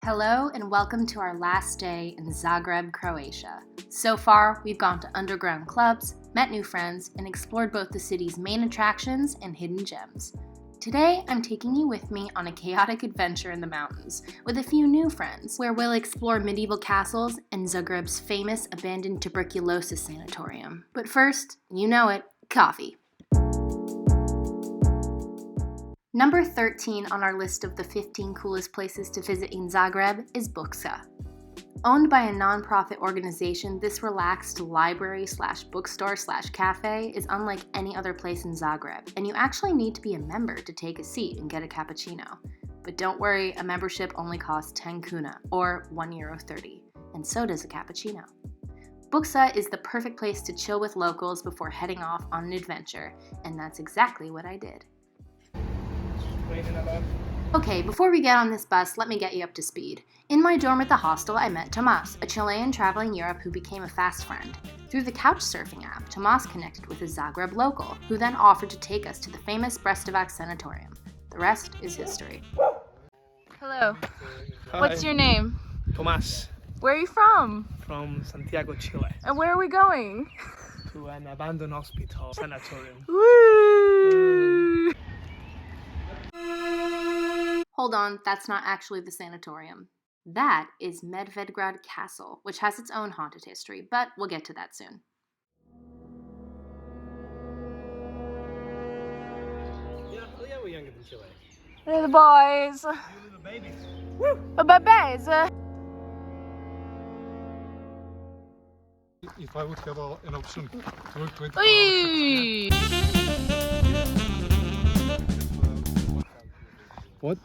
Hello and welcome to our last day in Zagreb, Croatia. So far, we've gone to underground clubs, met new friends, and explored both the city's main attractions and hidden gems. Today, I'm taking you with me on a chaotic adventure in the mountains with a few new friends, where we'll explore medieval castles and Zagreb's famous abandoned tuberculosis sanatorium. But first, you know it, coffee. Number 13 on our list of the 15 coolest places to visit in Zagreb is BOOKSA. Owned by a non-profit organization, this relaxed library/bookstore/cafe is unlike any other place in Zagreb, and you actually need to be a member to take a seat and get a cappuccino. But don't worry, a membership only costs 10 kuna, or €1.30, and so does a cappuccino. BOOKSA is the perfect place to chill with locals before heading off on an adventure, and that's exactly what I did. Okay, before we get on this bus, let me get you up to speed. In my dorm at the hostel, I met Tomas, a Chilean traveling Europe who became a fast friend. Through the couchsurfing app, Tomas connected with a Zagreb local, who then offered to take us to the famous Brestovac Sanatorium. The rest is history. Hello. Hi. What's your name? Tomas. Where are you from? From Santiago, Chile. And where are we going? To an abandoned hospital sanatorium. Woo! Hold on, that's not actually the sanatorium. That is MEDVEDGRAD Castle, which has its own haunted history, but we'll get to that soon. Yeah, we're younger than Chile. Little boys. You little babies. Woo! Babies. If I would have an option to work 24 Oy! What?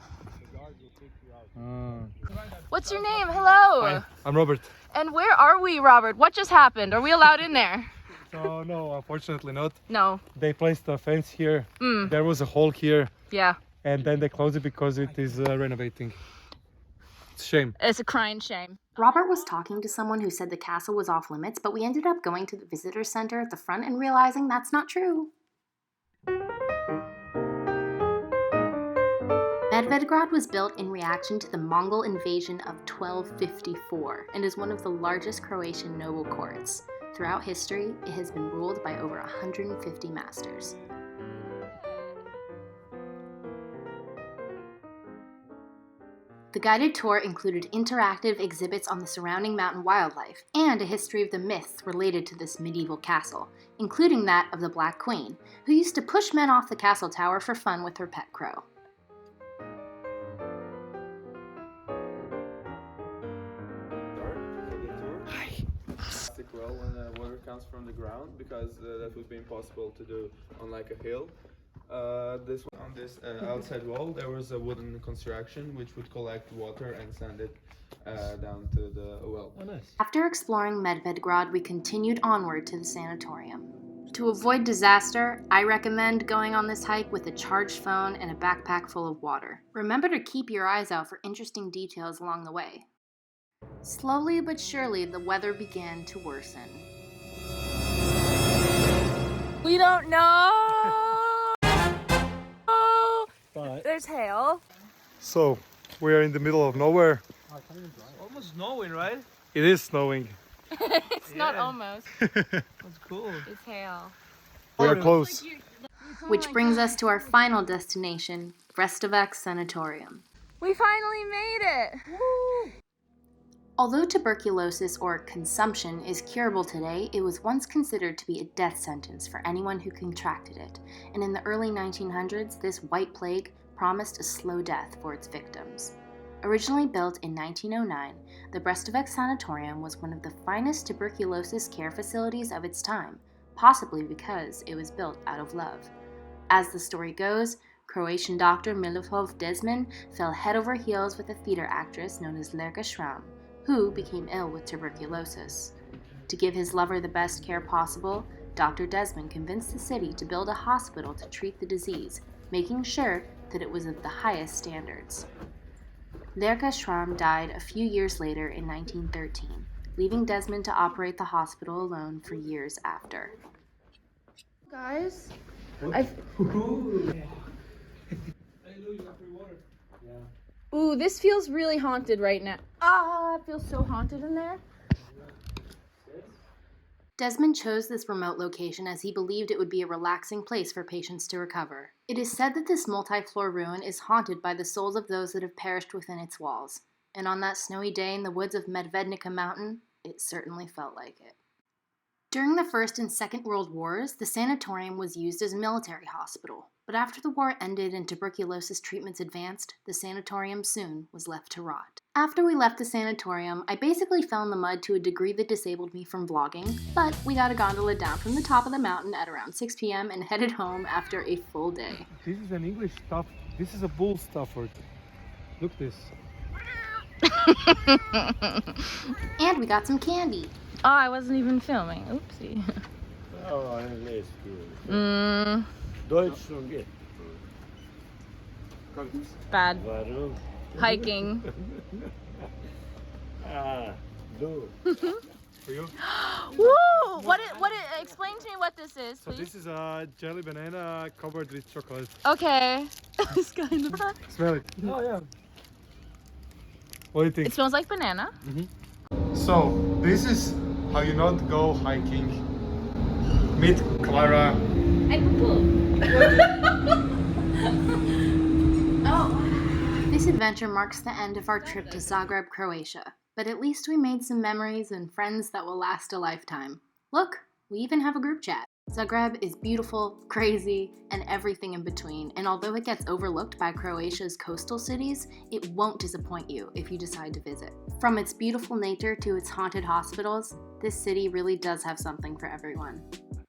What's your name? Hello. Hi, I'm Robert. And where are we, Robert? What just happened? Are we allowed in there? No, unfortunately not. No. They placed a fence here. There was a hole here, Yeah. and then they closed it because it is renovating. It's a shame. It's a crying shame. Robert was talking to someone who said the castle was off limits, but we ended up going to the visitor center at the front and realizing that's not true. MEDVEDGRAD was built in reaction to the Mongol invasion of 1254 and is one of the largest Croatian noble courts. Throughout history, it has been ruled by over 150 masters. The guided tour included interactive exhibits on the surrounding mountain wildlife and a history of the myths related to this medieval castle, including that of the Black Queen, who used to push men off the castle tower for fun with her pet crow. Plastic well when water comes from the ground, because that would be impossible to do on like a hill. On this outside wall there was a wooden construction which would collect water and send it down to the well. Oh, nice. After exploring MEDVEDGRAD, we continued onward to the sanatorium. To avoid disaster, I recommend going on this hike with a charged phone and a backpack full of water. Remember to keep your eyes out for interesting details along the way. Slowly but surely, the weather began to worsen. We don't know! But There's hail. So, we are in the middle of nowhere. almost snowing, right? It is snowing. It's not Yeah. almost. That's cool. It's hail. We are close. Which brings us to our final destination, Brestovac Sanatorium. We finally made it! Woo! Although tuberculosis or consumption is curable today, it was once considered to be a death sentence for anyone who contracted it, and in the early 1900s, this white plague promised a slow death for its victims. Originally built in 1909, the Brestovac Sanatorium was one of the finest tuberculosis care facilities of its time, possibly because it was built out of love. As the story goes, Croatian doctor Milivoj Desman fell head over heels with a theater actress known as Lerka Schramm, who became ill with tuberculosis. To give his lover the best care possible, Dr. Desmond convinced the city to build a hospital to treat the disease, making sure that it was of the highest standards. Lerka Schramm died a few years later in 1913, leaving Desmond to operate the hospital alone for years after. Guys, Hey, look, you got free water. Yeah. Ooh, this feels really haunted right now. Ah, it feels so haunted in there. Desmond chose this remote location as he believed it would be a relaxing place for patients to recover. It is said that this multi-floor ruin is haunted by the souls of those that have perished within its walls. And on that snowy day in the woods of MEDVEDGRAD mountain, it certainly felt like it. During the First and Second World Wars, the sanatorium was used as a military hospital. But after the war ended and tuberculosis treatments advanced, the sanatorium soon was left to rot. After we left the sanatorium, I basically fell in the mud to a degree that disabled me from vlogging, but we got a gondola down from the top of the mountain at around 6 p.m. and headed home after a full day. This is an English stuff. This is a bull Stafford. Look this. And we got some candy. Oh, I wasn't even filming. Oopsie. Oh, English. Deutsch schon geht. Bad Warum? hiking. Du. For you? Woo! Explain to me what this is, So please. this is a jelly banana covered with chocolate. Okay. It's kind of. Smell it. Oh yeah. What do you think? It smells like banana. So this is how you not go hiking. Meet Clara. This adventure marks the end of our trip to Zagreb, Croatia. But at least we made some memories and friends that will last a lifetime. Look, we even have a group chat. Zagreb is beautiful, crazy, and everything in between, and although it gets overlooked by Croatia's coastal cities, it won't disappoint you if you decide to visit. From its beautiful nature to its haunted hospitals, this city really does have something for everyone.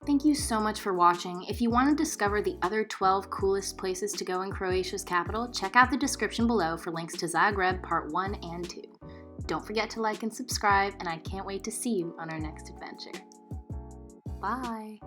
Thank you so much for watching. If you want to discover the other 12 coolest places to go in Croatia's capital, check out the description below for links to Zagreb Part 1 and 2. Don't forget to like and subscribe, and I can't wait to see you on our next adventure. Bye!